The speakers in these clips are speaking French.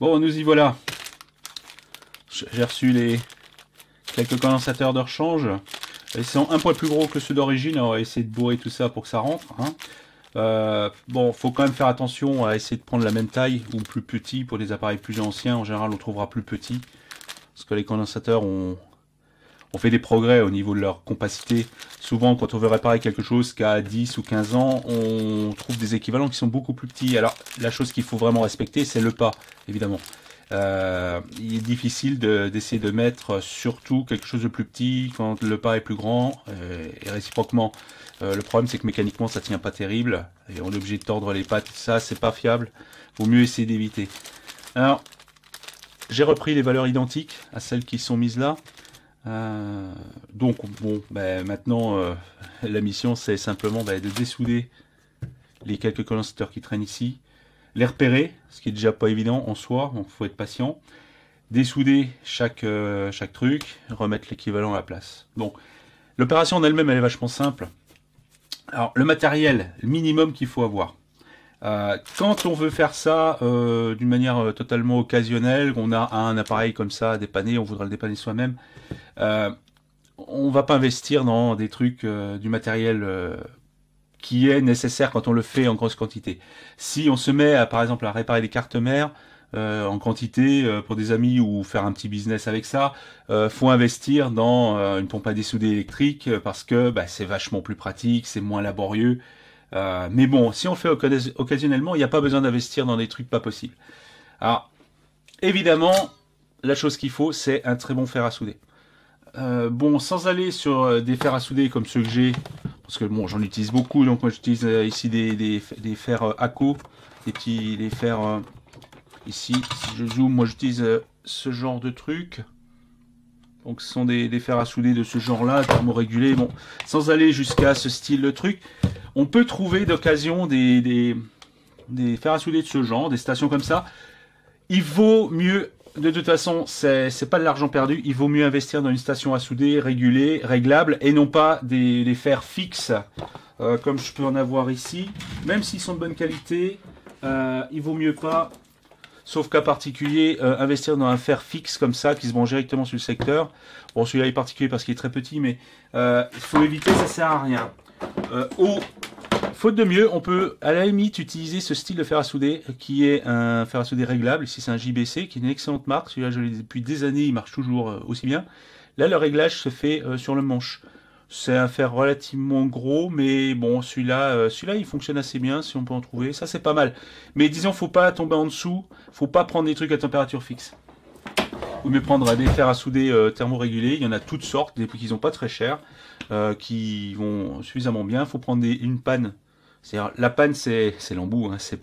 Bon, nous y voilà. J'ai reçu les quelques condensateurs de rechange. Ils sont un poil plus gros que ceux d'origine. On va essayer de bourrer tout ça pour que ça rentre. Hein. Bon, faut quand même faire attention à essayer de prendre la même taille ou plus petit pour des appareils plus anciens. En général, on trouvera plus petit. Parce que les condensateurs ont fait des progrès au niveau de leur compacité. Souvent, quand on veut réparer quelque chose qui a 10 ou 15 ans, on trouve des équivalents qui sont beaucoup plus petits. Alors, la chose qu'il faut vraiment respecter, c'est le pas, évidemment. Il est difficile d'essayer de mettre surtout quelque chose de plus petit quand le pas est plus grand. Et réciproquement, le problème, c'est que mécaniquement, ça tient pas terrible. Et on est obligé de tordre les pattes. Ça, c'est pas fiable. Vaut mieux essayer d'éviter. Alors, j'ai repris les valeurs identiques à celles qui sont mises là. Donc bon, maintenant la mission c'est simplement de dessouder les quelques condensateurs qui traînent ici, les repérer, ce qui est déjà pas évident en soi, donc faut être patient, dessouder chaque truc, remettre l'équivalent à la place. Donc l'opération en elle-même elle est vachement simple. Alors le matériel, le minimum qu'il faut avoir. Quand on veut faire ça d'une manière totalement occasionnelle, on a un appareil comme ça à dépanner, on voudra le dépanner soi-même, on va pas investir dans des trucs, du matériel qui est nécessaire quand on le fait en grosse quantité. Si on se met par exemple à réparer des cartes mères en quantité pour des amis ou faire un petit business avec ça, faut investir dans une pompe à dessouder électrique parce que c'est vachement plus pratique, c'est moins laborieux. Mais bon, si on le fait occasionnellement, il n'y a pas besoin d'investir dans des trucs pas possibles. Alors, évidemment, la chose qu'il faut, c'est un très bon fer à souder. Bon, sans aller sur des fers à souder comme ceux que j'ai, parce que bon, j'en utilise beaucoup, donc moi j'utilise ici des fers ACO, des fers ici, si je zoome, moi j'utilise ce genre de truc. Donc ce sont des fers à souder de ce genre-là, thermorégulés. Bon, sans aller jusqu'à ce style de truc, on peut trouver d'occasion des fers à souder de ce genre, des stations comme ça. Il vaut mieux, de toute façon, c'est pas de l'argent perdu, il vaut mieux investir dans une station à souder régulée, réglable, et non pas des fers fixes, comme je peux en avoir ici. Même s'ils sont de bonne qualité, il vaut mieux pas, sauf cas particulier, investir dans un fer fixe comme ça, qui se branche directement sur le secteur. Bon, celui-là est particulier parce qu'il est très petit, mais il faut éviter, ça sert à rien. Faute de mieux, on peut à la limite utiliser ce style de fer à souder qui est un fer à souder réglable. Ici c'est un JBC qui est une excellente marque. Celui-là je l'ai depuis des années, il marche toujours aussi bien. Là le réglage se fait sur le manche. C'est un fer relativement gros, mais bon celui-là il fonctionne assez bien si on peut en trouver. Ça c'est pas mal. Mais disons faut pas tomber en dessous, faut pas prendre des trucs à température fixe. Vous mieux prendre des fers à souder thermorégulés. Il y en a toutes sortes, des prix qui sont pas très chers, qui vont suffisamment bien. Il faut prendre une panne. C'est-à-dire, la panne, c'est l'embout, hein, ça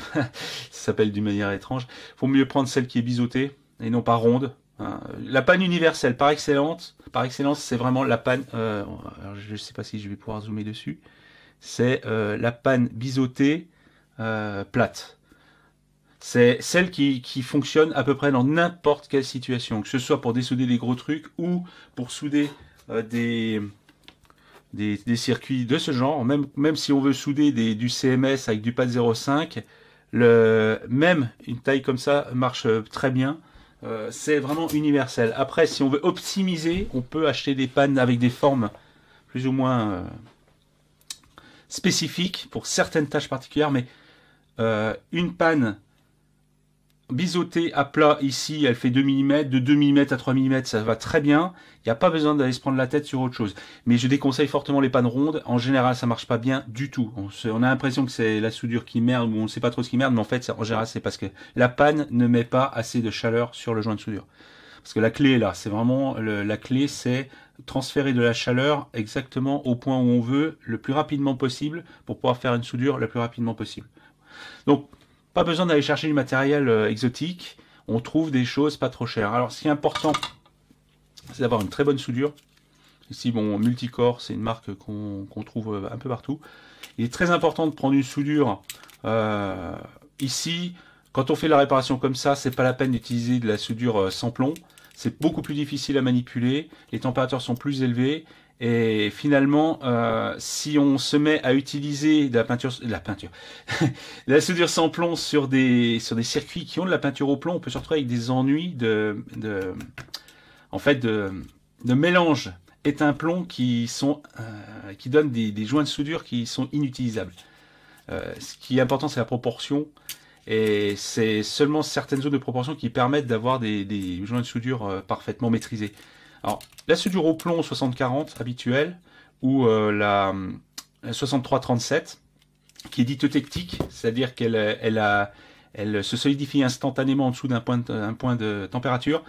s'appelle d'une manière étrange. Il faut mieux prendre celle qui est biseautée et non pas ronde. Hein. La panne universelle, par excellence, c'est vraiment la panne. Alors je ne sais pas si je vais pouvoir zoomer dessus. C'est la panne biseautée plate. C'est celle qui fonctionne à peu près dans n'importe quelle situation, que ce soit pour dessouder des gros trucs ou pour souder des circuits de ce genre, même si on veut souder du CMS avec du pad 0.5, même une taille comme ça marche très bien. C'est vraiment universel. Après, si on veut optimiser, on peut acheter des pannes avec des formes plus ou moins spécifiques pour certaines tâches particulières, mais une panne biseautée à plat ici, elle fait 2 mm, de 2 mm à 3 mm, ça va très bien. Il n'y a pas besoin d'aller se prendre la tête sur autre chose. Mais je déconseille fortement les pannes rondes. En général, ça marche pas bien du tout. On a l'impression que c'est la soudure qui merde ou on ne sait pas trop ce qui merde, mais en fait, en général, c'est parce que la panne ne met pas assez de chaleur sur le joint de soudure. Parce que la clé est là, c'est vraiment la clé, c'est transférer de la chaleur exactement au point où on veut, le plus rapidement possible, pour pouvoir faire une soudure le plus rapidement possible. Donc, pas besoin d'aller chercher du matériel exotique, on trouve des choses pas trop chères. Alors ce qui est important, c'est d'avoir une très bonne soudure. Ici, bon, Multicore, c'est une marque qu'on trouve un peu partout. Il est très important de prendre une soudure. Ici, quand on fait la réparation comme ça, c'est pas la peine d'utiliser de la soudure sans plomb. C'est beaucoup plus difficile à manipuler, les températures sont plus élevées, Et finalement, si on se met à utiliser de la soudure sans plomb sur des circuits qui ont de la peinture au plomb, on peut se retrouver avec des ennuis en fait, de mélange étain-plomb qui donnent des joints de soudure qui sont inutilisables. Ce qui est important, c'est la proportion. Et c'est seulement certaines zones de proportion qui permettent d'avoir des joints de soudure parfaitement maîtrisés. Alors, la soudure au plomb 60-40 habituelle, ou la 63-37, qui est dite eutectique, c'est-à-dire elle se solidifie instantanément en dessous d'un point de température.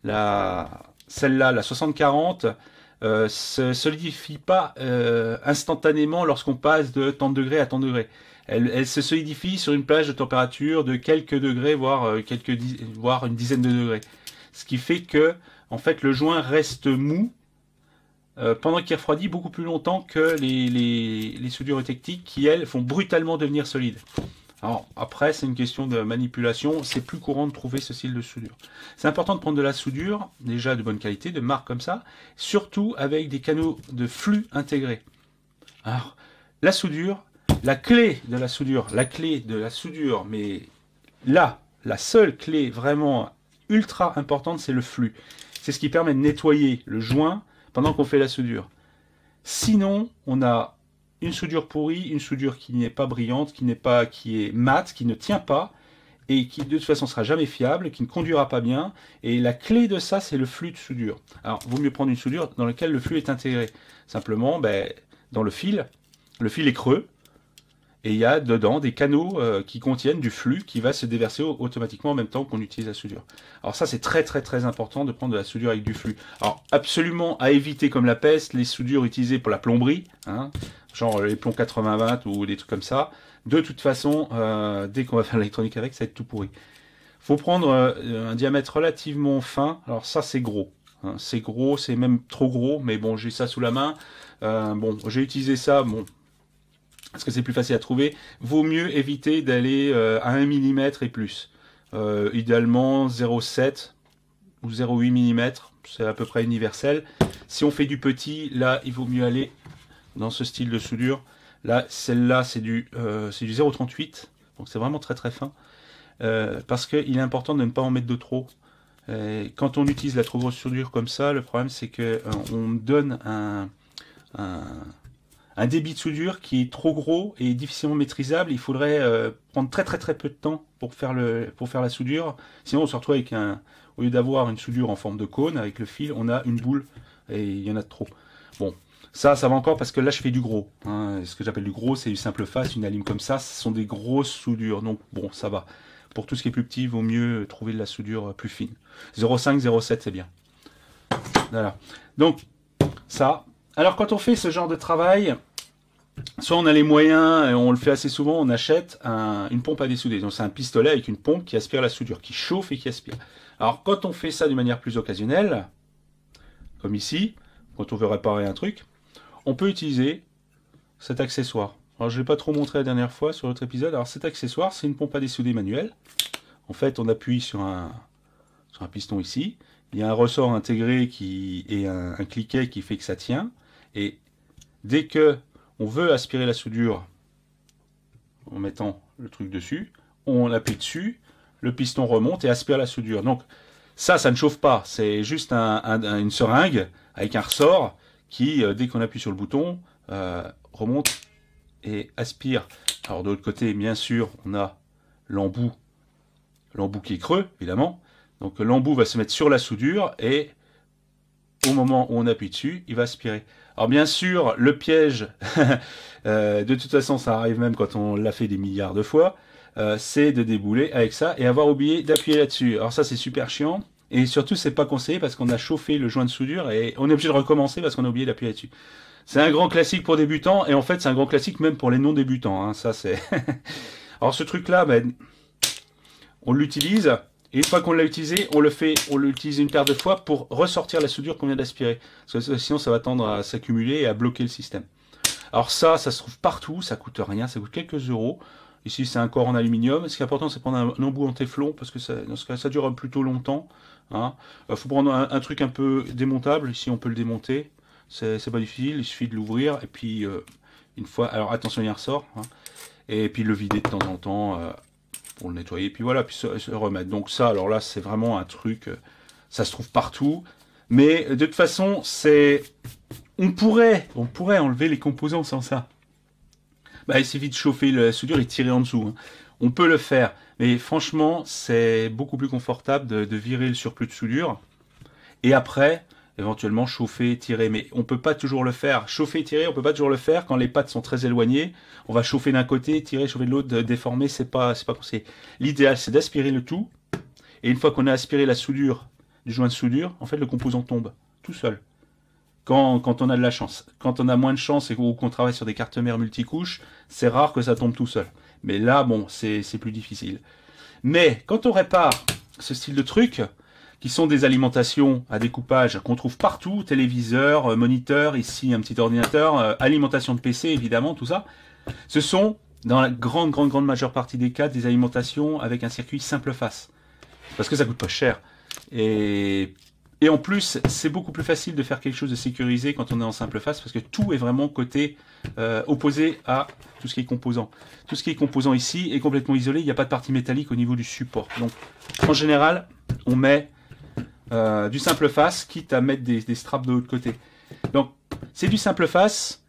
Celle-là, la 60-40, se solidifie pas instantanément lorsqu'on passe de tant de degrés à tant de degrés. Elle se solidifie sur une plage de température de quelques degrés, voire une dizaine de degrés. Ce qui fait que, en fait, le joint reste mou pendant qu'il refroidit beaucoup plus longtemps que les soudures eutectiques qui, elles, font brutalement devenir solides. Alors, après, c'est une question de manipulation. C'est plus courant de trouver ce style de soudure. C'est important de prendre de la soudure, déjà de bonne qualité, de marque comme ça, surtout avec des canaux de flux intégrés. Alors, la soudure, la clé de la soudure, mais là, la seule clé vraiment ultra importante, c'est le flux. C'est ce qui permet de nettoyer le joint pendant qu'on fait la soudure. Sinon, on a une soudure pourrie, une soudure qui n'est pas brillante, qui est mate, qui ne tient pas, et qui de toute façon sera jamais fiable, qui ne conduira pas bien. Et la clé de ça, c'est le flux de soudure. Alors, il vaut mieux prendre une soudure dans laquelle le flux est intégré. Simplement, dans le fil est creux, et il y a dedans des canaux qui contiennent du flux qui va se déverser automatiquement en même temps qu'on utilise la soudure. Alors ça, c'est très très très important de prendre de la soudure avec du flux. Alors absolument à éviter comme la peste les soudures utilisées pour la plomberie, hein, genre les plombs 80-20 ou des trucs comme ça. De toute façon, dès qu'on va faire l'électronique avec, ça va être tout pourri. Faut prendre un diamètre relativement fin. Alors ça, c'est gros. Hein, c'est gros, c'est même trop gros, mais bon, j'ai ça sous la main. Bon, j'ai utilisé ça, bon, parce que c'est plus facile à trouver. Vaut mieux éviter d'aller à 1 mm et plus. Idéalement 0,7 ou 0,8 mm, c'est à peu près universel. Si on fait du petit, là, il vaut mieux aller dans ce style de soudure. Là, celle-là, c'est du 0,38, donc c'est vraiment très très fin. Parce qu'il est important de ne pas en mettre de trop. Quand on utilise la trop grosse soudure comme ça, le problème c'est que on donne un débit de soudure qui est trop gros et difficilement maîtrisable. Il faudrait prendre très très très peu de temps pour faire la soudure. Sinon on se retrouve avec au lieu d'avoir une soudure en forme de cône avec le fil, on a une boule et il y en a de trop. Bon, ça va encore parce que là je fais du gros. Hein. Ce que j'appelle du gros, c'est du simple face, une lime comme ça. Ce sont des grosses soudures, donc bon, ça va. Pour tout ce qui est plus petit, il vaut mieux trouver de la soudure plus fine. 0,5, 0,7 c'est bien. Voilà. Donc ça. Alors quand on fait ce genre de travail, soit on a les moyens, et on le fait assez souvent, on achète une pompe à dessouder. Donc c'est un pistolet avec une pompe qui aspire la soudure, qui chauffe et qui aspire. Alors quand on fait ça d'une manière plus occasionnelle, comme ici, quand on veut réparer un truc, on peut utiliser cet accessoire. Alors je ne l'ai pas trop montré la dernière fois sur l'autre épisode. Alors cet accessoire, c'est une pompe à dessouder manuelle. En fait, on appuie sur un piston ici. Il y a un ressort intégré et un cliquet qui fait que ça tient. Et dès que on veut aspirer la soudure en mettant le truc dessus, on appuie dessus, le piston remonte et aspire la soudure. Donc ça ne chauffe pas, c'est juste une seringue avec un ressort qui, dès qu'on appuie sur le bouton, remonte et aspire. Alors de l'autre côté, bien sûr, on a l'embout qui est creux, évidemment. Donc l'embout va se mettre sur la soudure et au moment où on appuie dessus, il va aspirer. Alors bien sûr, le piège, de toute façon ça arrive même quand on l'a fait des milliards de fois, c'est de débouler avec ça et avoir oublié d'appuyer là-dessus. Alors ça c'est super chiant et surtout c'est pas conseillé parce qu'on a chauffé le joint de soudure et on est obligé de recommencer parce qu'on a oublié d'appuyer là-dessus. C'est un grand classique pour débutants et en fait c'est un grand classique même pour les non-débutants. Hein. Ça c'est. Alors ce truc-là, on l'utilise. Et une fois qu'on l'a utilisé, on l'utilise une paire de fois pour ressortir la soudure qu'on vient d'aspirer. Parce que sinon, ça va tendre à s'accumuler et à bloquer le système. Alors ça se trouve partout, ça coûte rien, ça coûte quelques euros. Ici, c'est un corps en aluminium. Ce qui est important, c'est prendre un embout en téflon, parce que dans ce cas, ça dure plutôt longtemps. Hein. Faut prendre un truc un peu démontable. Ici, on peut le démonter. C'est pas difficile, il suffit de l'ouvrir et puis une fois, alors attention il ressort, hein, et puis le vider de temps en temps pour le nettoyer, puis voilà, puis se remettre. Donc ça, alors là c'est vraiment un truc, ça se trouve partout, mais de toute façon c'est, on pourrait enlever les composants sans ça. Bah, il suffit de chauffer la soudure et tirer en dessous, hein. On peut le faire, mais franchement c'est beaucoup plus confortable de virer le surplus de soudure et après éventuellement chauffer, tirer, mais on peut pas toujours le faire. Chauffer, tirer, on peut pas toujours le faire quand les pattes sont très éloignées. On va chauffer d'un côté, tirer, chauffer de l'autre, déformer, c'est pas conseillé. L'idéal, c'est d'aspirer le tout, et une fois qu'on a aspiré la soudure du joint de soudure, en fait, le composant tombe tout seul. Quand on a de la chance. Quand on a moins de chance et qu'on travaille sur des cartes mères multicouches, c'est rare que ça tombe tout seul. Mais là, bon, c'est plus difficile. Mais quand on répare ce style de truc, qui sont des alimentations à découpage qu'on trouve partout, téléviseur, moniteur, ici un petit ordinateur, alimentation de PC évidemment, tout ça. Ce sont, dans la grande majeure partie des cas, des alimentations avec un circuit simple face. Parce que ça coûte pas cher. Et en plus, c'est beaucoup plus facile de faire quelque chose de sécurisé quand on est en simple face, parce que tout est vraiment côté opposé à tout ce qui est composant. Tout ce qui est composant ici est complètement isolé, il n'y a pas de partie métallique au niveau du support. Donc, en général, on met du simple face, quitte à mettre des straps de l'autre côté. Donc, c'est du simple face,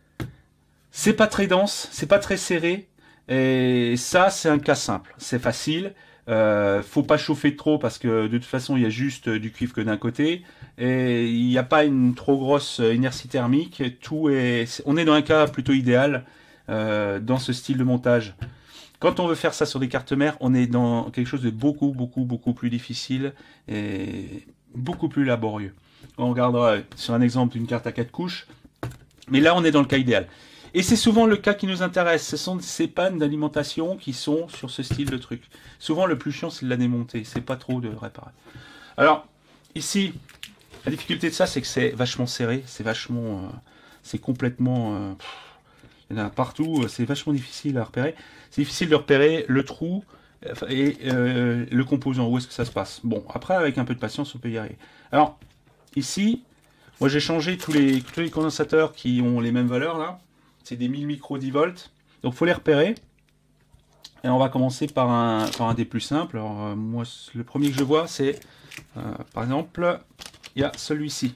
c'est pas très dense, c'est pas très serré, et ça, c'est un cas simple. C'est facile, faut pas chauffer trop, parce que de toute façon, il y a juste du cuivre que d'un côté, et il n'y a pas une trop grosse inertie thermique, on est dans un cas plutôt idéal, dans ce style de montage. Quand on veut faire ça sur des cartes mères, on est dans quelque chose de beaucoup plus difficile et beaucoup plus laborieux. On regardera sur un exemple d'une carte à 4 couches, mais là on est dans le cas idéal. Et c'est souvent le cas qui nous intéresse, ce sont ces pannes d'alimentation qui sont sur ce style de truc. Souvent le plus chiant c'est de la démonter, c'est pas trop de réparer. Alors, ici, la difficulté de ça c'est que c'est vachement serré, c'est complètement... il y en a partout, c'est vachement difficile à repérer. C'est difficile de repérer le trou et le composant, où est-ce que ça se passe. Bon, après, avec un peu de patience, on peut y arriver. Alors, ici, moi j'ai changé tous les condensateurs qui ont les mêmes valeurs, là. C'est des 1000 micro 10 volts. Donc, il faut les repérer. Et on va commencer par un des plus simples. Alors, moi, le premier que je vois, c'est, par exemple, il y a celui-ci.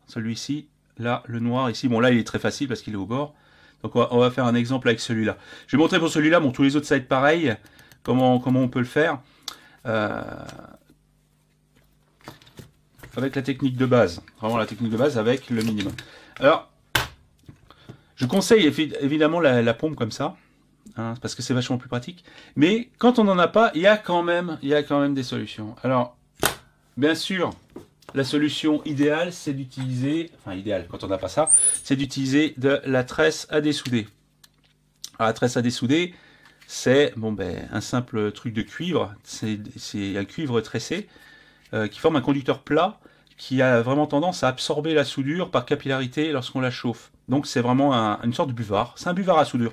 Celui-ci. Là, le noir ici, bon là il est très facile parce qu'il est au bord. Donc on va faire un exemple avec celui-là. Je vais montrer pour celui-là, bon tous les autres ça va être pareil. Comment on peut le faire avec la technique de base. Vraiment la technique de base avec le minimum. Alors, je conseille évidemment la pompe comme ça. Hein, parce que c'est vachement plus pratique. Mais quand on n'en a pas, il y a quand même des solutions. Alors, bien sûr... La solution idéale, c'est d'utiliser, enfin idéale quand on n'a pas ça, c'est d'utiliser de la tresse à dessouder. Alors la tresse à dessouder, c'est un simple truc de cuivre, c'est un cuivre tressé qui forme un conducteur plat qui a vraiment tendance à absorber la soudure par capillarité lorsqu'on la chauffe. Donc c'est vraiment une sorte de buvard, c'est un buvard à soudure.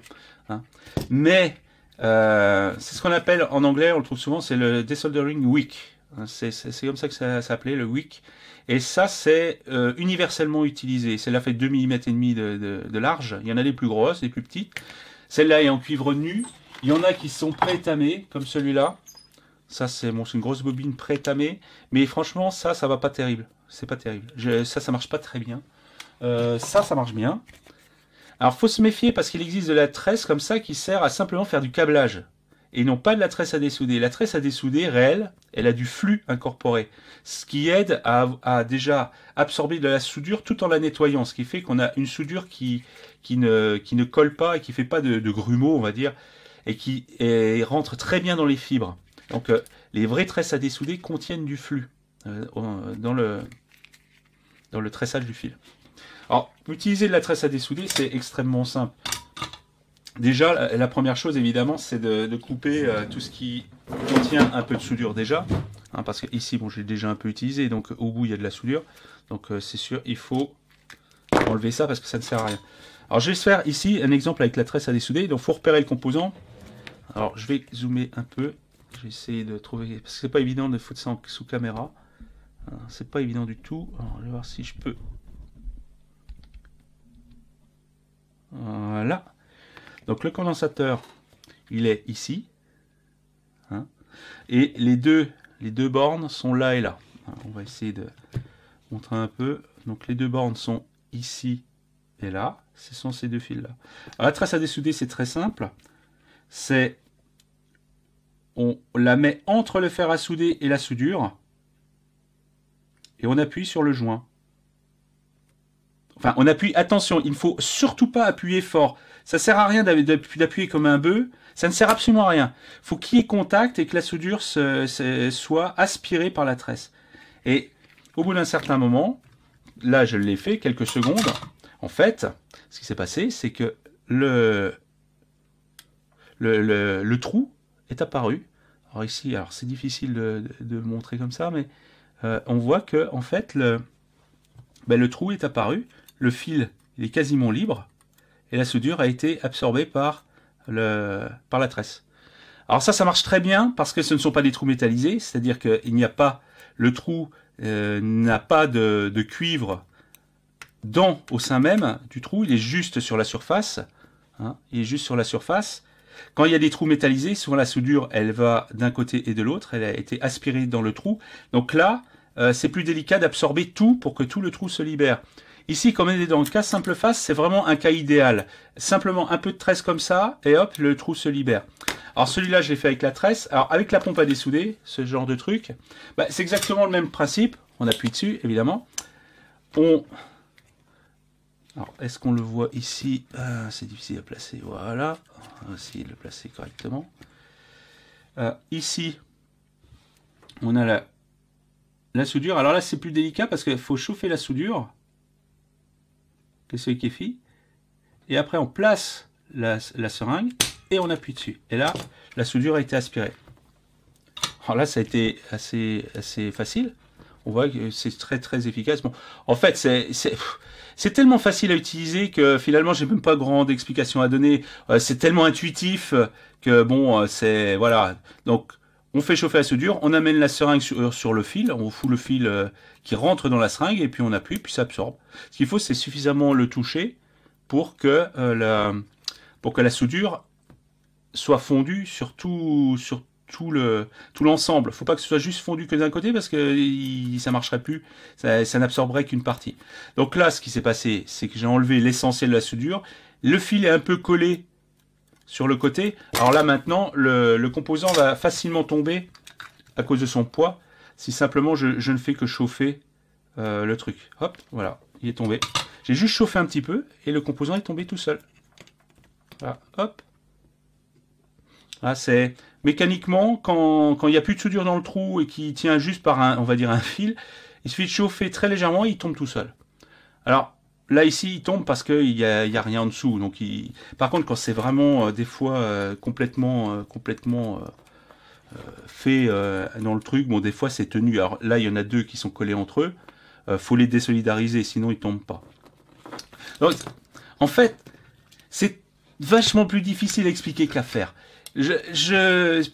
Hein. Mais c'est ce qu'on appelle en anglais, on le trouve souvent, c'est le desoldering wick. C'est comme ça que ça s'appelait, le wick. Et ça, c'est universellement utilisé. Celle-là fait 2 mm et demi de large. Il y en a des plus grosses, des plus petites. Celle-là est en cuivre nu. Il y en a qui sont pré-étamées, comme celui-là. Ça, c'est une grosse bobine pré-étamée. Mais franchement, ça va pas terrible. C'est pas terrible. Ça marche pas très bien. Ça marche bien. Alors, faut se méfier parce qu'il existe de la tresse comme ça qui sert à simplement faire du câblage. Et non pas de la tresse à dessouder. La tresse à dessouder, réelle, elle a du flux incorporé. Ce qui aide à déjà absorber de la soudure tout en la nettoyant. Ce qui fait qu'on a une soudure qui ne colle pas et qui fait pas de grumeaux, on va dire, et qui rentre très bien dans les fibres. Donc les vraies tresses à dessouder contiennent du flux dans le tressage du fil. Alors, utiliser de la tresse à dessouder, c'est extrêmement simple. Déjà, la première chose, évidemment, c'est de couper tout ce qui contient un peu de soudure déjà. Hein, parce que ici, bon, j'ai déjà un peu utilisé, donc au bout, il y a de la soudure. Donc, c'est sûr, il faut enlever ça parce que ça ne sert à rien. Alors, je vais faire ici un exemple avec la tresse à dessouder. Donc, il faut repérer le composant. Alors, je vais zoomer un peu. Je vais essayer de trouver... Parce que c'est pas évident de foutre ça sous caméra. C'est pas évident du tout. Alors, je vais voir si je peux Voilà. Donc le condensateur, il est ici. Hein, et les deux bornes sont là et là. On va essayer de montrer un peu. Donc les deux bornes sont ici et là. Ce sont ces deux fils là. Alors la tresse à dessouder, c'est très simple. C'est on la met entre le fer à souder et la soudure. Et on appuie sur le joint. Enfin, on appuie, attention, il ne faut surtout pas appuyer fort. Ça sert à rien d'appuyer comme un bœuf. Ça ne sert absolument à rien. Il faut qu'il y ait contact et que la soudure soit aspirée par la tresse. Et au bout d'un certain moment, là je l'ai fait, quelques secondes, en fait, ce qui s'est passé, c'est que le trou est apparu. Alors ici, alors c'est difficile de montrer comme ça, mais on voit que en fait le trou est apparu, le fil il est quasiment libre et la soudure a été absorbée par la tresse. Alors ça marche très bien parce que ce ne sont pas des trous métallisés, c'est-à-dire qu'il n'y a pas le trou n'a pas de cuivre au sein même du trou, il est juste sur la surface. Hein, il est juste sur la surface. Quand il y a des trous métallisés, souvent la soudure, elle va d'un côté et de l'autre, elle a été aspirée dans le trou. Donc là, c'est plus délicat d'absorber tout pour que tout le trou se libère. Ici, comme on est dans le cas simple face, c'est vraiment un cas idéal. Simplement un peu de tresse comme ça, et hop, le trou se libère. Alors celui-là, je l'ai fait avec la tresse. Alors avec la pompe à dessouder, ce genre de truc, c'est exactement le même principe. On appuie dessus, évidemment. Alors, est-ce qu'on le voit ici? C'est difficile à placer, voilà. On va essayer de le placer correctement. Ici, on a la soudure. Alors là, c'est plus délicat parce qu'il faut chauffer la soudure. Que c'est qui est fait. Et après, on place la seringue et on appuie dessus. Et là, la soudure a été aspirée. Alors là, ça a été assez facile. On voit que c'est très très efficace. Bon, en fait, c'est tellement facile à utiliser que finalement, j'ai même pas grande explication à donner. C'est tellement intuitif que bon, c'est voilà. Donc, on fait chauffer la soudure, on amène la seringue sur le fil, on fout le fil qui rentre dans la seringue et puis on appuie, puis ça absorbe. Ce qu'il faut, c'est suffisamment le toucher pour que la soudure soit fondue sur tout l'ensemble. Faut pas que ce soit juste fondu que d'un côté parce que ça marcherait plus, ça n'absorberait qu'une partie. Donc là, ce qui s'est passé, c'est que j'ai enlevé l'essentiel de la soudure. Le fil est un peu collé sur le côté. Alors là, maintenant, le composant va facilement tomber à cause de son poids. Si simplement je ne fais que chauffer le truc. Hop, voilà, il est tombé. J'ai juste chauffé un petit peu et le composant est tombé tout seul. Voilà, hop. Là, c'est mécaniquement, quand il n'y a plus de soudure dans le trou et qu'il tient juste par on va dire un fil, il suffit de chauffer très légèrement et il tombe tout seul. Alors, là, ici, il tombe parce qu'il n'y a rien en dessous. Donc, par contre, quand c'est vraiment, des fois, complètement fait dans le truc, bon, des fois, c'est tenu. Alors là, il y en a deux qui sont collés entre eux. Faut les désolidariser, sinon ils tombent pas. Donc, en fait, c'est vachement plus difficile à expliquer qu'à faire.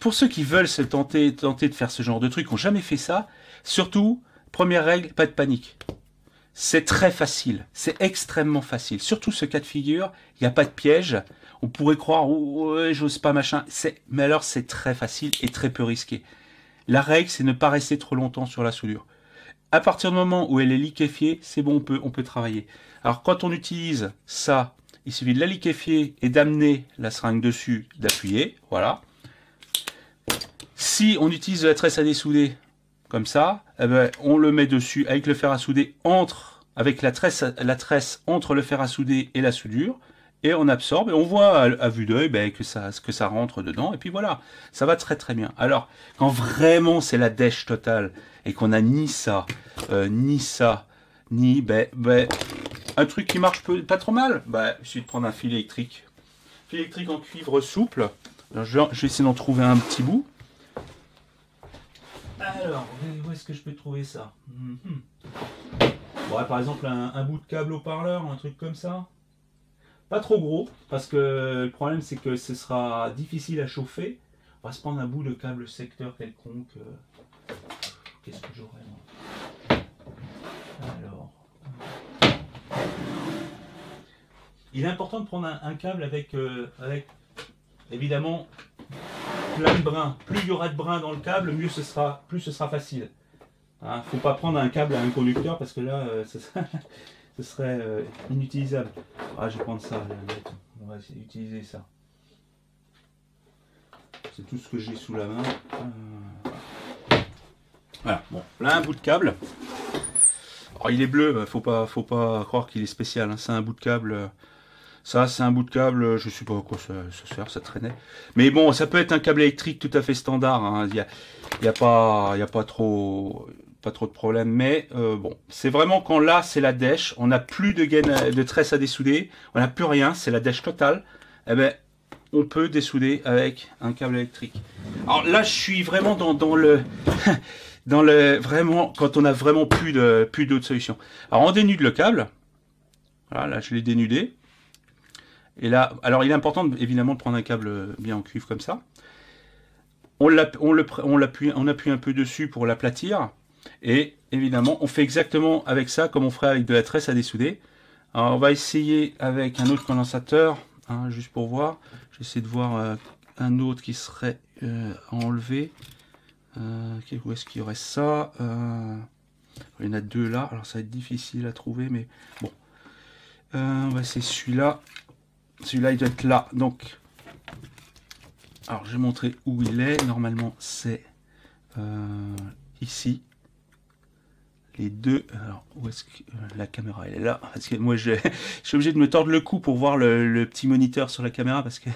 Pour ceux qui veulent se tenter de faire ce genre de truc, qui n'ont jamais fait ça, surtout, première règle, pas de panique. C'est très facile, c'est extrêmement facile. Surtout ce cas de figure, il n'y a pas de piège. On pourrait croire, oh, ouais, j'ose pas, machin. Mais alors, c'est très facile et très peu risqué. La règle, c'est ne pas rester trop longtemps sur la soudure. À partir du moment où elle est liquéfiée, c'est bon, on peut travailler. Alors, quand on utilise ça, il suffit de la liquéfier et d'amener la seringue dessus, d'appuyer, voilà. Si on utilise la tresse à dessouder, comme ça, eh ben, on le met dessus avec le fer à souder avec la tresse entre le fer à souder et la soudure, et on absorbe, et on voit à vue d'œil que ça rentre dedans, et puis voilà, ça va très très bien. Alors, quand vraiment c'est la dèche totale, et qu'on a ni ça, ni un truc qui marche pas trop mal, il suffit de prendre un fil électrique. Fil électrique en cuivre souple. Alors, je vais essayer d'en trouver un petit bout. Alors, où est-ce que je peux trouver ça? Bon, par exemple, un bout de câble haut-parleur, un truc comme ça. Pas trop gros, parce que le problème, c'est que ce sera difficile à chauffer. On va se prendre un bout de câble secteur quelconque. Qu'est-ce que j'aurais, moi? Alors... il est important de prendre un câble avec, évidemment plein de brins. Plus il y aura de brins dans le câble, plus ce sera facile. Hein, faut pas prendre un câble à un conducteur parce que là, ce serait inutilisable. Ah, je vais prendre ça. On va essayer d'utiliser ça. C'est tout ce que j'ai sous la main. Voilà. Bon, là un bout de câble. Alors, il est bleu, faut pas croire qu'il est spécial. Hein. C'est un bout de câble. Ça, c'est un bout de câble. Je sais pas à quoi ça sert, ça traînait. Mais bon, ça peut être un câble électrique tout à fait standard. Hein. Il y a pas trop de problème. Mais bon, c'est vraiment quand là, c'est la dèche. On n'a plus de gaine de tresse à dessouder. On n'a plus rien. C'est la dèche totale. Eh ben, on peut dessouder avec un câble électrique. Alors là, je suis vraiment dans le vraiment quand on a vraiment plus d'autres solutions. Alors on dénude le câble. Voilà, là je l'ai dénudé. Et là, alors il est important évidemment de prendre un câble bien en cuivre comme ça. On appuie un peu dessus pour l'aplatir. Et évidemment, on fait exactement avec ça comme on ferait avec de la tresse à dessouder. Alors on va essayer avec un autre condensateur, hein, juste pour voir. J'essaie de voir un autre qui serait enlevé. Où est-ce qu'il y aurait ça il y en a deux là, alors ça va être difficile à trouver, mais bon. On va essayer celui-là. Celui-là, il doit être là. Donc, alors je vais montrer où il est. Normalement, c'est ici. Les deux. Alors, où est-ce que la caméra elle est là? Parce que moi, je suis obligé de me tordre le cou pour voir le petit moniteur sur la caméra parce que.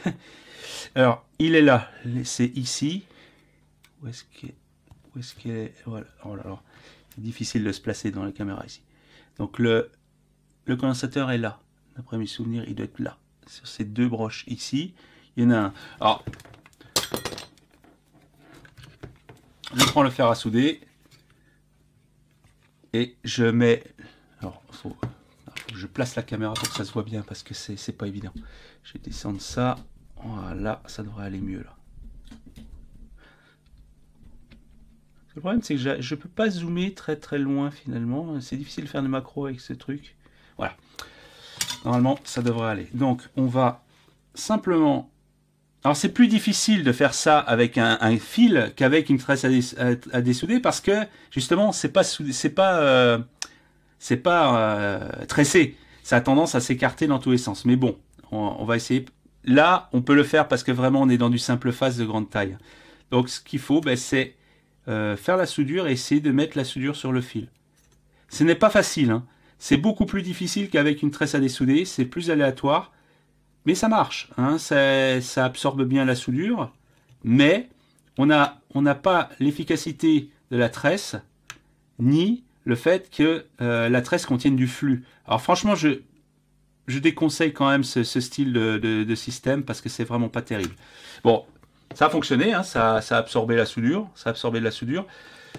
Alors, il est là. C'est ici. Où est-ce qu'il est? Voilà. Oh là là. C'est difficile de se placer dans la caméra ici. Donc le condensateur est là. D'après mes souvenirs, il doit être là. Sur ces deux broches ici. Il y en a un. Alors, je prends le fer à souder. Et je mets. Alors, faut que je place la caméra pour que ça se voit bien parce que c'est pas évident. Je vais descendre ça. Voilà, ça devrait aller mieux là. Le problème, c'est que je ne peux pas zoomer très loin finalement. C'est difficile de faire des macros avec ce truc. Voilà. Normalement, ça devrait aller. Donc, on va simplement... Alors, c'est plus difficile de faire ça avec un fil qu'avec une tresse à dessouder parce que, justement, c'est pas tressé. Ça a tendance à s'écarter dans tous les sens. Mais bon, on va essayer. Là, on peut le faire parce que vraiment, on est dans du simple face de grande taille. Donc, ce qu'il faut, c'est... faire la soudure et essayer de mettre la soudure sur le fil. Ce n'est pas facile, hein. C'est beaucoup plus difficile qu'avec une tresse à dessouder, c'est plus aléatoire, mais ça marche, hein. Ça absorbe bien la soudure, mais on n'a pas l'efficacité de la tresse, ni le fait que la tresse contienne du flux. Alors franchement, je déconseille quand même ce style de système parce que c'est vraiment pas terrible. Bon, ça a fonctionné, hein, ça a absorbé la soudure, ça a absorbé de la soudure,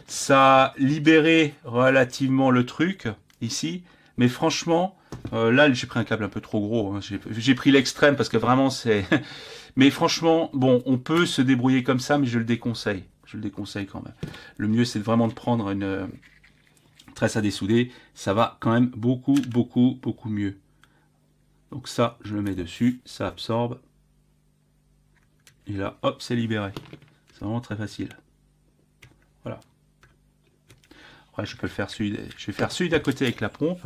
ça a libéré relativement le truc ici, mais franchement, là j'ai pris un câble un peu trop gros, hein, j'ai pris l'extrême parce que vraiment c'est... Mais franchement, bon, on peut se débrouiller comme ça, mais je le déconseille quand même. Le mieux c'est vraiment de prendre une tresse à dessouder, ça va quand même beaucoup mieux. Donc ça, je le mets dessus, ça absorbe. Et là, hop, c'est libéré. C'est vraiment très facile. Voilà. Après, je peux le faire celui, je vais faire celui d'à côté avec la pompe.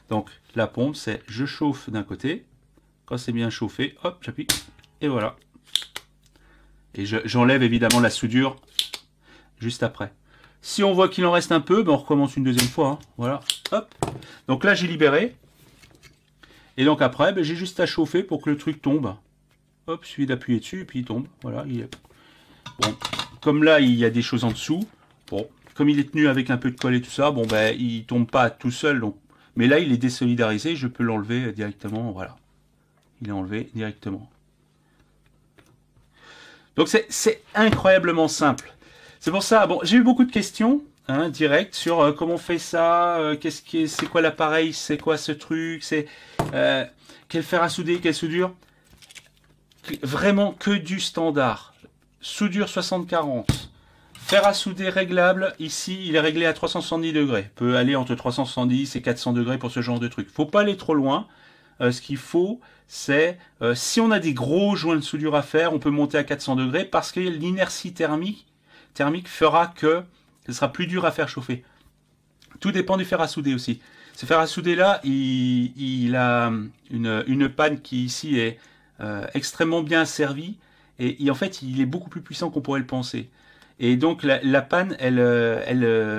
Donc, la pompe, c'est je chauffe d'un côté. Quand c'est bien chauffé, hop, j'appuie. Et voilà. Et j'enlève évidemment la soudure juste après. Si on voit qu'il en reste un peu, on recommence une deuxième fois. Hein. Voilà. Hop. Donc là, j'ai libéré. Et donc après, j'ai juste à chauffer pour que le truc tombe. Hop, il suffit d'appuyer dessus et puis il tombe. Voilà, il est... Bon, comme là, il y a des choses en dessous. Bon, comme il est tenu avec un peu de colle et tout ça, bon, il tombe pas tout seul. Donc... Mais là, il est désolidarisé. Je peux l'enlever directement. Voilà. Il est enlevé directement. Donc, c'est incroyablement simple. C'est pour ça, bon, j'ai eu beaucoup de questions directes sur comment on fait ça, c'est quoi l'appareil, c'est quoi ce truc, c'est quel fer à souder, quelle soudure. Vraiment que du standard. Soudure 60-40. Fer à souder réglable. Ici, il est réglé à 370 degrés. Peut aller entre 370 et 400 degrés pour ce genre de truc. Faut pas aller trop loin. ce qu'il faut, c'est, si on a des gros joints de soudure à faire, on peut monter à 400 degrés parce que l'inertie thermique fera que ce sera plus dur à faire chauffer. Tout dépend du fer à souder aussi. Ce fer à souder là, il a une panne qui ici est extrêmement bien servie et en fait il est beaucoup plus puissant qu'on pourrait le penser. Et donc la panne, elle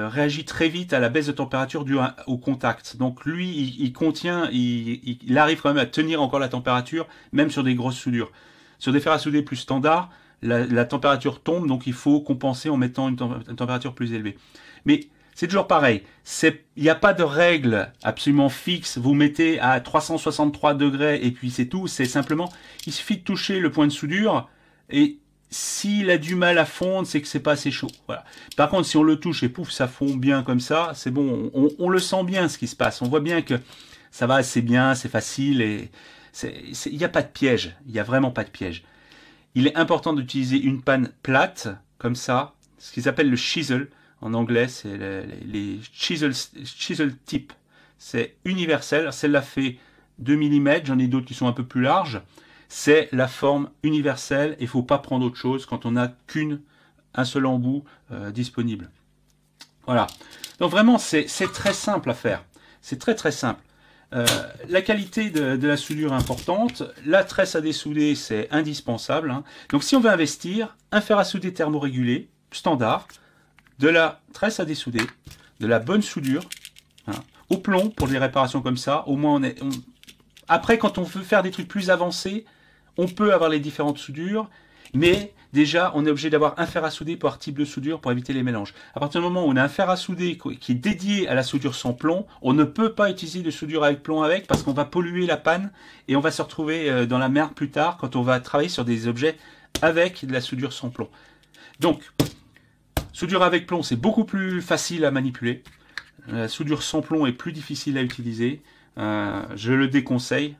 réagit très vite à la baisse de température due au contact. Donc lui, il contient, il arrive quand même à tenir encore la température, même sur des grosses soudures. Sur des fers à souder plus standards, la température tombe, donc il faut compenser en mettant une température plus élevée. Mais c'est toujours pareil. Il n'y a pas de règle absolument fixe. Vous mettez à 363 degrés et puis c'est tout. C'est simplement, il suffit de toucher le point de soudure et s'il a du mal à fondre, c'est que c'est pas assez chaud. Voilà. Par contre, si on le touche et pouf, ça fond bien comme ça, c'est bon. On le sent bien ce qui se passe. On voit bien que ça va assez bien, c'est facile et il n'y a pas de piège. Il n'y a vraiment pas de piège. Il est important d'utiliser une panne plate comme ça, ce qu'ils appellent le chisel. En anglais, c'est les chisel tip. C'est universel. Celle-là fait 2 mm. J'en ai d'autres qui sont un peu plus larges. C'est la forme universelle et il ne faut pas prendre autre chose quand on n'a qu'un seul embout disponible. Voilà. Donc vraiment, c'est très simple à faire. C'est très très simple. La qualité de la soudure est importante. La tresse à dessouder, c'est indispensable. Hein. Donc si on veut investir, un fer à souder thermorégulé, standard, de la tresse à dessouder, de la bonne soudure, hein, au plomb pour des réparations comme ça, au moins Après, quand on veut faire des trucs plus avancés, on peut avoir les différentes soudures, mais déjà, on est obligé d'avoir un fer à souder par type de soudure pour éviter les mélanges. À partir du moment où on a un fer à souder qui est dédié à la soudure sans plomb, on ne peut pas utiliser de soudure avec plomb parce qu'on va polluer la panne et on va se retrouver dans la merde plus tard quand on va travailler sur des objets avec de la soudure sans plomb. Donc, soudure avec plomb, c'est beaucoup plus facile à manipuler. La soudure sans plomb est plus difficile à utiliser. Je le déconseille.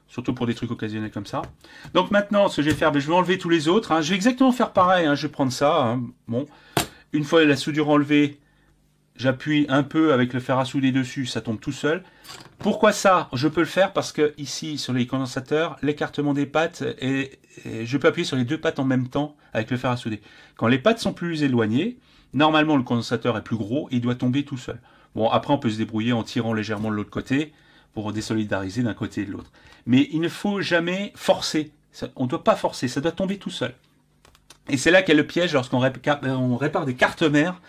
Surtout pour des trucs occasionnels comme ça. Donc maintenant, ce que je vais faire, je vais enlever tous les autres. Hein. Je vais exactement faire pareil. Hein. Je vais prendre ça. Hein. Bon. Une fois la soudure enlevée, j'appuie un peu avec le fer à souder dessus. Ça tombe tout seul. Pourquoi ça? Je peux le faire parce que ici, sur les condensateurs, l'écartement des pattes, et je peux appuyer sur les deux pattes en même temps avec le fer à souder. Quand les pattes sont plus éloignées, normalement le condensateur est plus gros et il doit tomber tout seul. Bon, après on peut se débrouiller en tirant légèrement de l'autre côté pour désolidariser d'un côté et de l'autre. Mais il ne faut jamais forcer. On ne doit pas forcer, ça doit tomber tout seul. Et c'est là qu'est le piège lorsqu'on répare des cartes mères.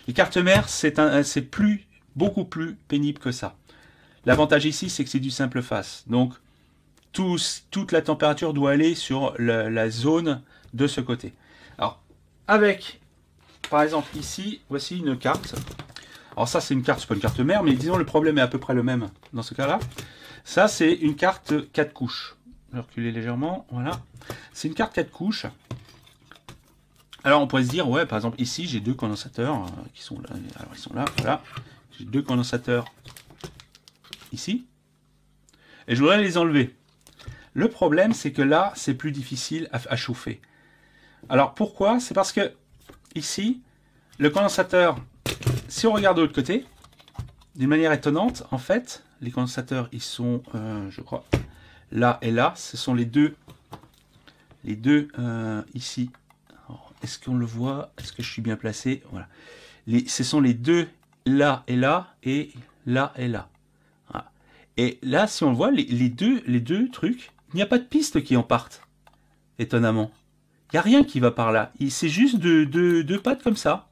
Les cartes mères, c'est beaucoup plus pénible que ça. L'avantage ici, c'est que c'est du simple face. Donc, toute la température doit aller sur la zone de ce côté. Alors, avec, par exemple, ici, voici une carte. Alors ça, c'est une carte, c'est pas une carte mère, mais disons le problème est à peu près le même dans ce cas-là. Ça, c'est une carte 4 couches. Je vais reculer légèrement, voilà. C'est une carte 4 couches. Alors, on pourrait se dire, ouais, par exemple, ici, j'ai deux condensateurs qui sont là. Alors, ils sont là, voilà. J'ai deux condensateurs ici. Et je voudrais les enlever. Le problème, c'est que là, c'est plus difficile à chauffer. Alors, pourquoi? C'est parce que, ici, le condensateur... Si on regarde de l'autre côté, d'une manière étonnante, en fait, les condensateurs, ils sont, je crois, là et là. Ce sont les deux ici. Est-ce qu'on le voit? Est-ce que je suis bien placé? Voilà. Ce sont les deux là et là, et là et là. Voilà. Et là, si on le voit, les deux trucs, il n'y a pas de piste qui en partent, étonnamment. Il n'y a rien qui va par là. C'est juste deux pattes comme ça.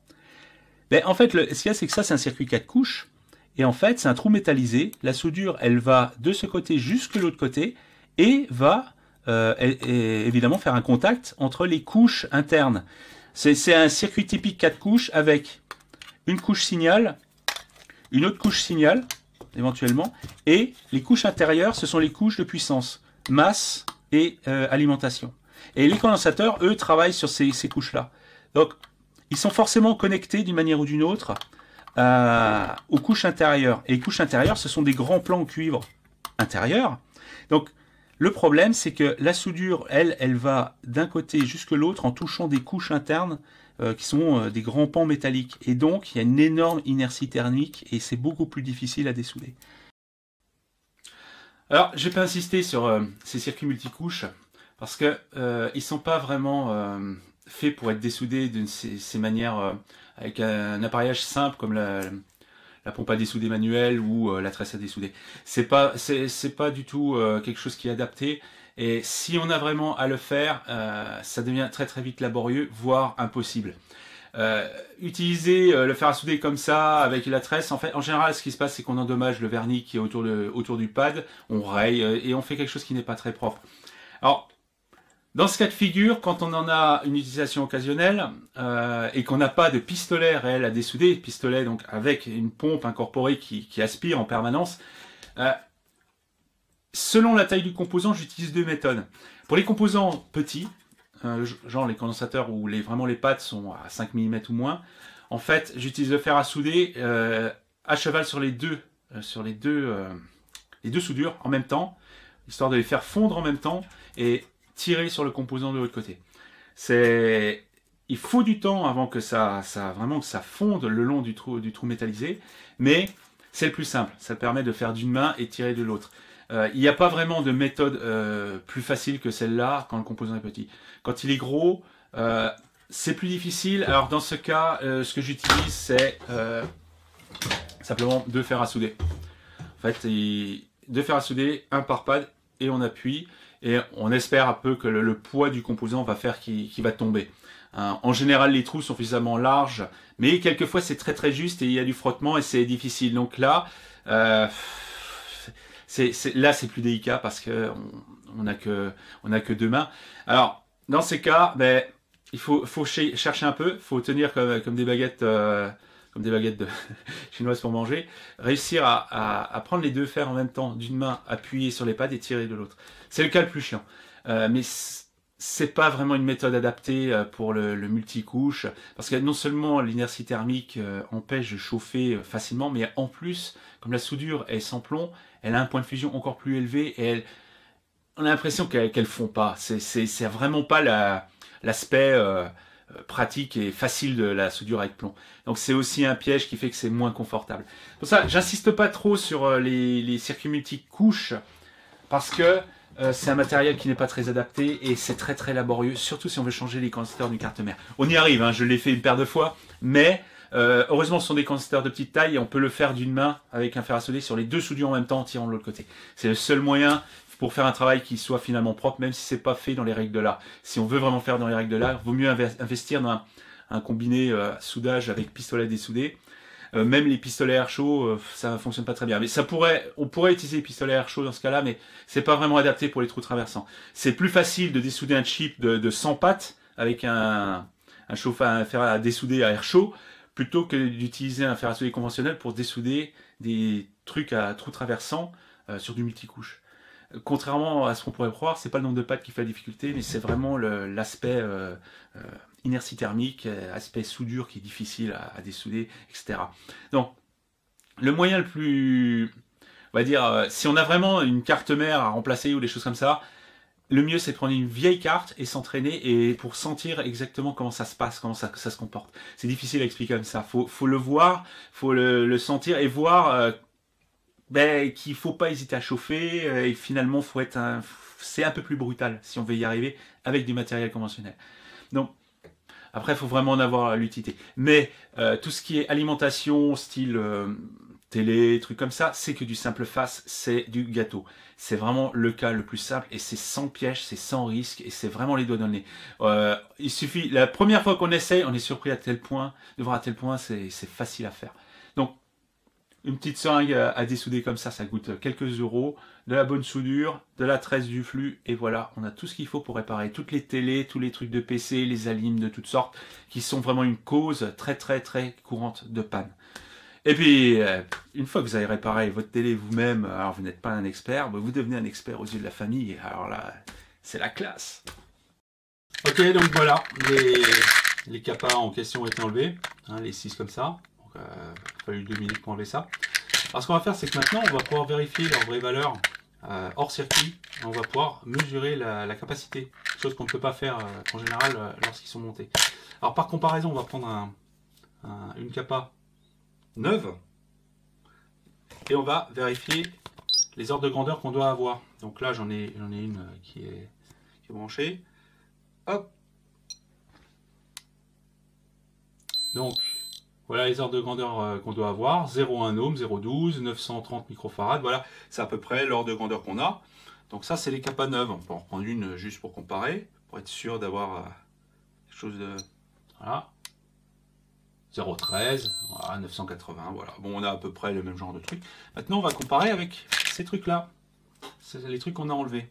Ben, en fait, ce qu'il y a, c'est que ça, c'est un circuit 4 couches. Et en fait, c'est un trou métallisé. La soudure, elle va de ce côté jusque l'autre côté et va évidemment faire un contact entre les couches internes. C'est un circuit typique 4 couches avec une couche signal, une autre couche signal, éventuellement, et les couches intérieures, ce sont les couches de puissance, masse et alimentation. Et les condensateurs, eux, travaillent sur ces couches-là. Donc, ils sont forcément connectés d'une manière ou d'une autre aux couches intérieures. Et les couches intérieures, ce sont des grands plans en cuivre intérieur. Donc, le problème, c'est que la soudure, elle va d'un côté jusque l'autre en touchant des couches internes qui sont des grands pans métalliques. Et donc, il y a une énorme inertie thermique et c'est beaucoup plus difficile à dessouder. Alors, je vais pas insister sur ces circuits multicouches parce que ils sont pas vraiment faits pour être dessoudés de ces manières avec un appareillage simple comme la pompe à dessouder manuelle ou la tresse à dessouder. C'est pas du tout quelque chose qui est adapté. Et si on a vraiment à le faire, ça devient très très vite laborieux, voire impossible. Utiliser le fer à souder comme ça avec la tresse, en fait, en général, ce qui se passe, c'est qu'on endommage le vernis qui est autour du pad, on raye et on fait quelque chose qui n'est pas très propre. Alors, dans ce cas de figure, quand on en a une utilisation occasionnelle et qu'on n'a pas de pistolet réel à dessouder, pistolet donc avec une pompe incorporée qui aspire en permanence, selon la taille du composant, j'utilise deux méthodes. Pour les composants petits, genre les condensateurs où vraiment les pattes sont à 5 mm ou moins, en fait, j'utilise le fer à souder à cheval sur les deux soudures en même temps, histoire de les faire fondre en même temps et tirer sur le composant de l'autre côté. Il faut du temps avant que ça fonde le long du trou métallisé, mais c'est le plus simple. Ça permet de faire d'une main et tirer de l'autre. Il n'y a pas vraiment de méthode plus facile que celle-là quand le composant est petit. Quand il est gros, c'est plus difficile. Alors dans ce cas, ce que j'utilise, c'est simplement deux fers à souder. En fait, deux fers à souder, un par pad, et on appuie. Et on espère un peu que le poids du composant va faire qu'il va tomber. En général, les trous sont suffisamment larges, mais quelquefois c'est très très juste et il y a du frottement et c'est difficile. Donc là, c'est plus délicat parce que on n'a que deux mains. Alors dans ces cas, ben, il faut chercher un peu, il faut tenir comme des baguettes. Comme des baguettes chinoises pour manger, réussir à prendre les deux fers en même temps, d'une main, appuyer sur les pads et tirer de l'autre. C'est le cas le plus chiant. Mais c'est pas vraiment une méthode adaptée pour le multicouche, parce que non seulement l'inertie thermique empêche de chauffer facilement, mais en plus, comme la soudure est sans plomb, elle a un point de fusion encore plus élevé et on a l'impression qu'elle fond pas. C'est vraiment pas l'aspect pratique et facile de la soudure avec plomb. Donc c'est aussi un piège qui fait que c'est moins confortable. Pour ça, j'insiste pas trop sur les circuits multicouches parce que c'est un matériel qui n'est pas très adapté et c'est très très laborieux, surtout si on veut changer les condensateurs d'une carte mère. On y arrive, hein, je l'ai fait une paire de fois, mais heureusement ce sont des condensateurs de petite taille et on peut le faire d'une main avec un fer à souder sur les deux soudures en même temps en tirant de l'autre côté. C'est le seul moyen pour faire un travail qui soit finalement propre, même si c'est pas fait dans les règles de l'art. Si on veut vraiment faire dans les règles de l'art, vaut mieux investir dans un combiné soudage avec pistolet dessoudé. Même les pistolets air chaud, ça fonctionne pas très bien. Mais on pourrait utiliser les pistolets air chaud dans ce cas-là, mais c'est pas vraiment adapté pour les trous traversants. C'est plus facile de dessouder un chip de 100 pattes avec un fer à dessouder à air chaud, plutôt que d'utiliser un fer à souder conventionnel pour dessouder des trucs à trous traversants sur du multicouche. Contrairement à ce qu'on pourrait croire, c'est pas le nombre de pattes qui fait la difficulté, mais c'est vraiment l'aspect inertie thermique, aspect soudure qui est difficile à dessouder, etc. Donc, le moyen le plus, on va dire, si on a vraiment une carte mère à remplacer ou des choses comme ça, le mieux c'est de prendre une vieille carte et s'entraîner et pour sentir exactement comment ça se passe, comment ça se comporte. C'est difficile à expliquer comme ça. Faut le voir, faut le sentir et voir qu'il faut pas hésiter à chauffer et finalement c'est un peu plus brutal si on veut y arriver avec du matériel conventionnel. Donc après, il faut vraiment en avoir l'utilité. Mais tout ce qui est alimentation, style télé, trucs comme ça, c'est que du simple face, c'est du gâteau. C'est vraiment le cas le plus simple et c'est sans piège, c'est sans risque et c'est vraiment les doigts dans le nez. Il suffit, la première fois qu'on essaye, on est surpris de voir à tel point c'est facile à faire. Donc, une petite seringue à dessouder comme ça coûte quelques euros, de la bonne soudure, de la tresse du flux, et voilà, on a tout ce qu'il faut pour réparer toutes les télés, tous les trucs de PC, les alimes de toutes sortes, qui sont vraiment une cause très très très courante de panne. Et puis, une fois que vous avez réparé votre télé vous-même, alors vous n'êtes pas un expert, vous devenez un expert aux yeux de la famille, alors là, c'est la classe. Ok, donc voilà, les capas en question ont été enlevés, hein, les 6 comme ça. Il a fallu 2 minutes pour enlever ça. Alors ce qu'on va faire, c'est que maintenant on va pouvoir vérifier leur vraie valeur hors circuit. On va pouvoir mesurer la capacité, chose qu'on ne peut pas faire en général lorsqu'ils sont montés. Alors par comparaison, on va prendre une capa neuve et on va vérifier les ordres de grandeur qu'on doit avoir. Donc là, j'en ai une qui est branchée. Hop. Donc, voilà les ordres de grandeur qu'on doit avoir. 0,1 ohm, 0,12, 930 microfarads. Voilà, c'est à peu près l'ordre de grandeur qu'on a. Donc ça, c'est les capas neuves. On peut en reprendre une juste pour comparer, pour être sûr d'avoir quelque chose de... Voilà. 0,13, voilà, 980, voilà. Bon, on a à peu près le même genre de truc. Maintenant, on va comparer avec ces trucs-là. C'est les trucs qu'on a enlevés.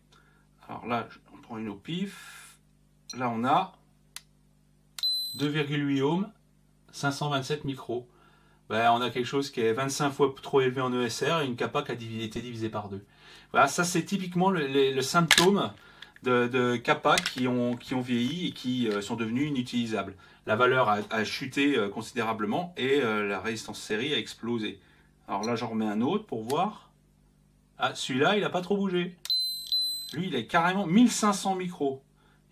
Alors là, on prend une au pif. Là, on a 2,8 ohms, 527 micros. Ben, on a quelque chose qui est 25 fois trop élevé en ESR et une capa qui a été divisée par 2. Voilà, ça c'est typiquement le symptôme de capas qui ont vieilli et qui sont devenus inutilisables. La valeur a chuté considérablement et la résistance série a explosé. Alors là, j'en remets un autre pour voir. Ah, celui-là, il n'a pas trop bougé. Lui, il est carrément 1500 micros.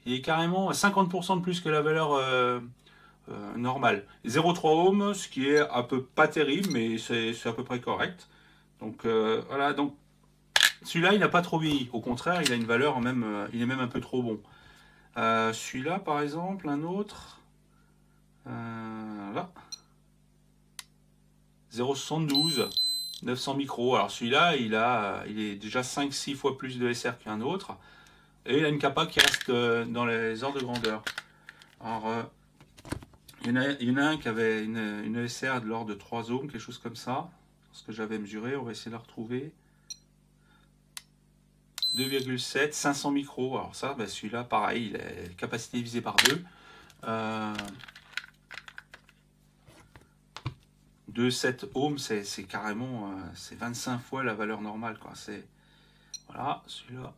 Il est carrément 50% de plus que la valeur normale. 0,3 ohms, ce qui est un peu pas terrible, mais c'est à peu près correct. Donc voilà, donc celui-là, il n'a pas trop vieilli. Au contraire, il a une valeur même, il est même un peu trop bon. Celui-là, par exemple, un autre. Là. 0,72, 900 micros. Alors celui-là, il est déjà 5-6 fois plus de SR qu'un autre. Et il a une capa qui reste dans les ordres de grandeur. Alors, il y en a un qui avait une ESR de l'ordre de 3 ohms, quelque chose comme ça. Ce que j'avais mesuré, on va essayer de la retrouver. 2,7, 500 micros. Alors ça, ben celui-là, pareil, il a capacité divisée par 2. 2,7 ohms, c'est carrément c'est 25 fois la valeur normale, quoi. Voilà, celui-là.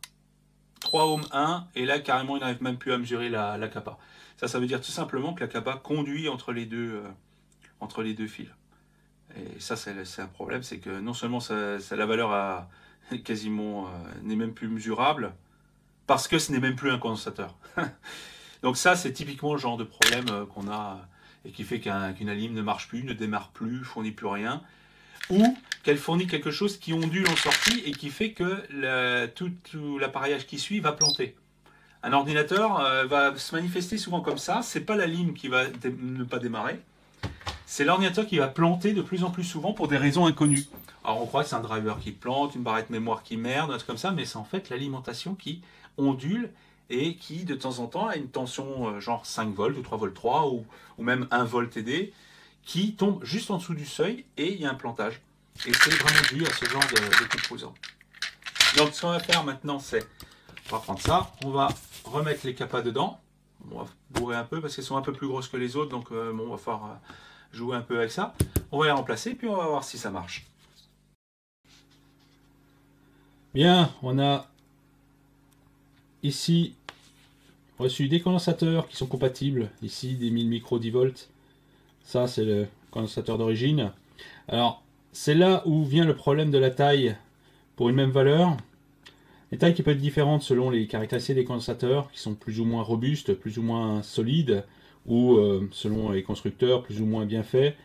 3 ohms 1, et là, carrément, il n'arrive même plus à mesurer la capa. Ça veut dire tout simplement que la capa conduit entre les deux fils. Et ça, c'est un problème, c'est que non seulement la valeur quasiment n'est même plus mesurable, parce que ce n'est même plus un condensateur. Donc ça, c'est typiquement le genre de problème qu'on a et qui fait qu'une alim ne marche plus, ne démarre plus, fournit plus rien, ou qu'elle fournit quelque chose qui ondule en sortie et qui fait que tout l'appareillage qui suit va planter. Un ordinateur va se manifester souvent comme ça. C'est pas la lime qui va ne pas démarrer, c'est l'ordinateur qui va planter de plus en plus souvent pour des raisons inconnues. Alors on croit que c'est un driver qui plante, une barrette mémoire qui merde, un truc comme ça, mais c'est en fait l'alimentation qui ondule et qui de temps en temps a une tension genre 5 volts ou 3 volts 3 ou même 1 volt TD qui tombe juste en dessous du seuil et il y a un plantage. Et c'est vraiment dû à ce genre de composants. Donc ce qu'on va faire maintenant, c'est on va prendre ça, on va remettre les capas dedans. On va bourrer un peu parce qu'elles sont un peu plus grosses que les autres, donc bon, on va falloir jouer un peu avec ça. On va les remplacer, puis on va voir si ça marche. Bien, on a ici reçu des condensateurs qui sont compatibles. Ici, des 1000 micro 10 volts. Ça, c'est le condensateur d'origine. Alors, c'est là où vient le problème de la taille pour une même valeur. Les tailles qui peuvent être différentes selon les caractéristiques des condensateurs, qui sont plus ou moins robustes, plus ou moins solides, ou selon les constructeurs, plus ou moins bien faits.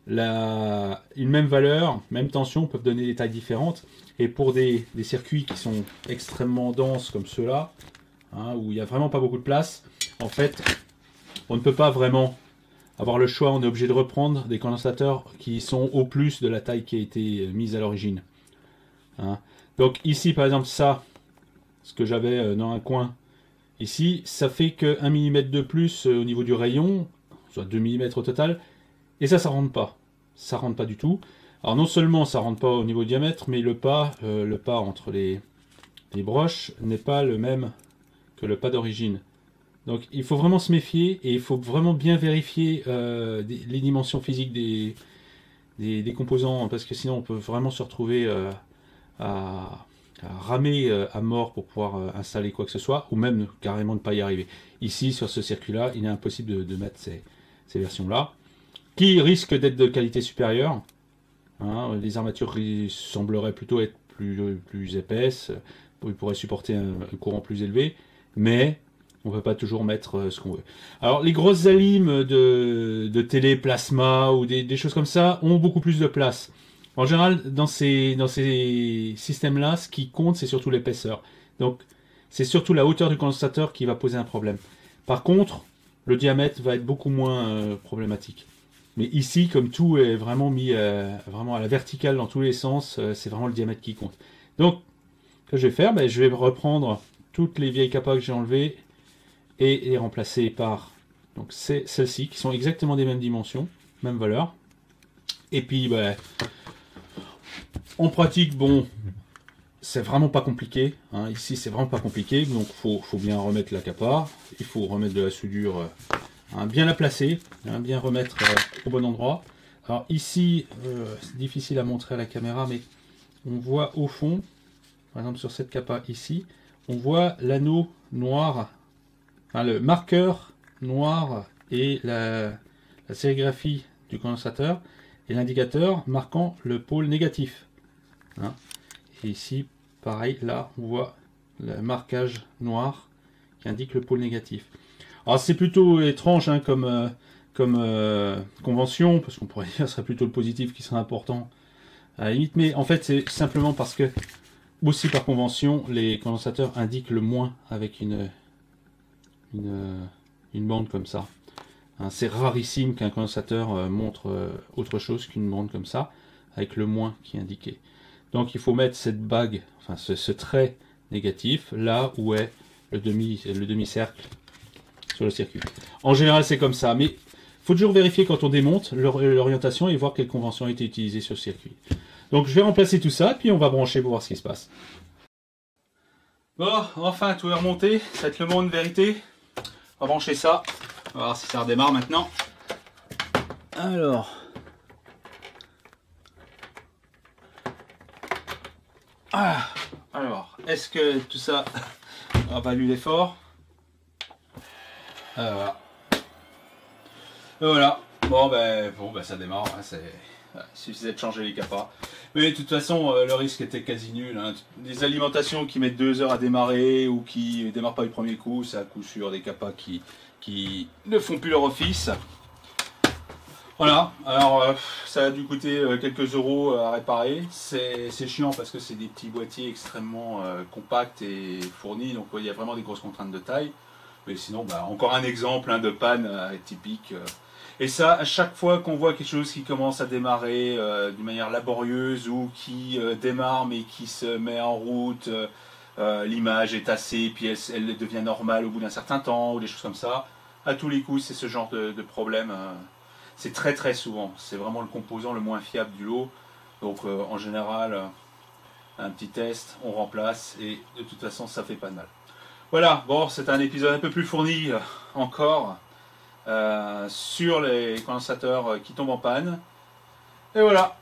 Une même valeur, même tension, peuvent donner des tailles différentes. Et pour des circuits qui sont extrêmement denses comme ceux-là, hein, où il n'y a vraiment pas beaucoup de place, en fait, on ne peut pas vraiment avoir le choix. On est obligé de reprendre des condensateurs qui sont au plus de la taille qui a été mise à l'origine. Hein. Donc ici, par exemple, ça, ce que j'avais dans un coin, ici, ça fait que 1 mm de plus au niveau du rayon, soit 2 mm au total, et ça rentre pas. Ça rentre pas du tout. Alors non seulement ça rentre pas au niveau du diamètre, mais le pas entre les broches n'est pas le même que le pas d'origine. Donc il faut vraiment se méfier et il faut vraiment bien vérifier les dimensions physiques des composants, parce que sinon on peut vraiment se retrouver à ramer à mort pour pouvoir installer quoi que ce soit, ou même carrément ne pas y arriver. Ici, sur ce circuit-là, il est impossible de mettre ces versions-là, qui risquent d'être de qualité supérieure. Hein, les armatures sembleraient plutôt être plus épaisses, ils pourraient supporter un courant plus élevé, mais on ne peut pas toujours mettre ce qu'on veut. Alors, les grosses alimes de télé plasma ou des choses comme ça ont beaucoup plus de place. En général, dans ces systèmes-là, ce qui compte, c'est surtout l'épaisseur. Donc, c'est surtout la hauteur du condensateur qui va poser un problème. Par contre, le diamètre va être beaucoup moins problématique. Mais ici, comme tout est vraiment mis vraiment à la verticale dans tous les sens, c'est vraiment le diamètre qui compte. Donc, ce que je vais faire, ben, je vais reprendre toutes les vieilles capas que j'ai enlevées et les remplacer par donc celles-ci qui sont exactement des mêmes dimensions, même valeur. Et puis, ben, en pratique, bon, c'est vraiment pas compliqué. Hein. Ici, c'est vraiment pas compliqué. Donc, faut bien remettre la capa. Il faut remettre de la soudure, hein, bien la placer, hein, bien remettre au bon endroit. Alors ici, c'est difficile à montrer à la caméra, mais on voit au fond, par exemple sur cette capa ici, on voit l'anneau noir, enfin, le marqueur noir et la sérigraphie du condensateur et l'indicateur marquant le pôle négatif. Hein. Et ici, pareil, là, on voit le marquage noir qui indique le pôle négatif. Alors c'est plutôt étrange hein, comme convention, parce qu'on pourrait dire que ce serait plutôt le positif qui serait important à la limite, mais en fait c'est simplement parce que, aussi par convention, les condensateurs indiquent le moins avec une bande comme ça. Hein, c'est rarissime qu'un condensateur montre autre chose qu'une bande comme ça, avec le moins qui est indiqué. Donc il faut mettre cette bague, enfin ce trait négatif, là où est le demi-cercle sur le circuit. En général c'est comme ça, mais il faut toujours vérifier quand on démonte l'orientation et voir quelle convention a été utilisée sur le circuit. Donc je vais remplacer tout ça, puis on va brancher pour voir ce qui se passe. Bon, enfin tout est remonté, ça va être le moment de vérité. On va brancher ça, on va voir si ça redémarre maintenant. Alors... Ah, alors, est-ce que tout ça a valu l'effort? Voilà. Voilà. Bon ben ça démarre. Hein, il suffisait de changer les capas. Mais de toute façon, le risque était quasi nul. Hein. Des alimentations qui mettent 2 heures à démarrer ou qui ne démarrent pas du premier coup, c'est à coup sûr des capas qui ne font plus leur office. Voilà, alors ça a dû coûter quelques euros à réparer. C'est chiant parce que c'est des petits boîtiers extrêmement compacts et fournis, donc il y a vraiment des grosses contraintes de taille. Mais sinon, bah, encore un exemple hein, de panne typique. Et ça, à chaque fois qu'on voit quelque chose qui commence à démarrer d'une manière laborieuse ou qui démarre mais qui se met en route, l'image est tassée, puis elle devient normale au bout d'un certain temps, ou des choses comme ça. À tous les coups, c'est ce genre de problème. C'est très très souvent. C'est vraiment le composant le moins fiable du lot. Donc en général, un petit test, on remplace et de toute façon, ça fait pas de mal. Voilà, bon, c'est un épisode un peu plus fourni encore sur les condensateurs qui tombent en panne. Et voilà.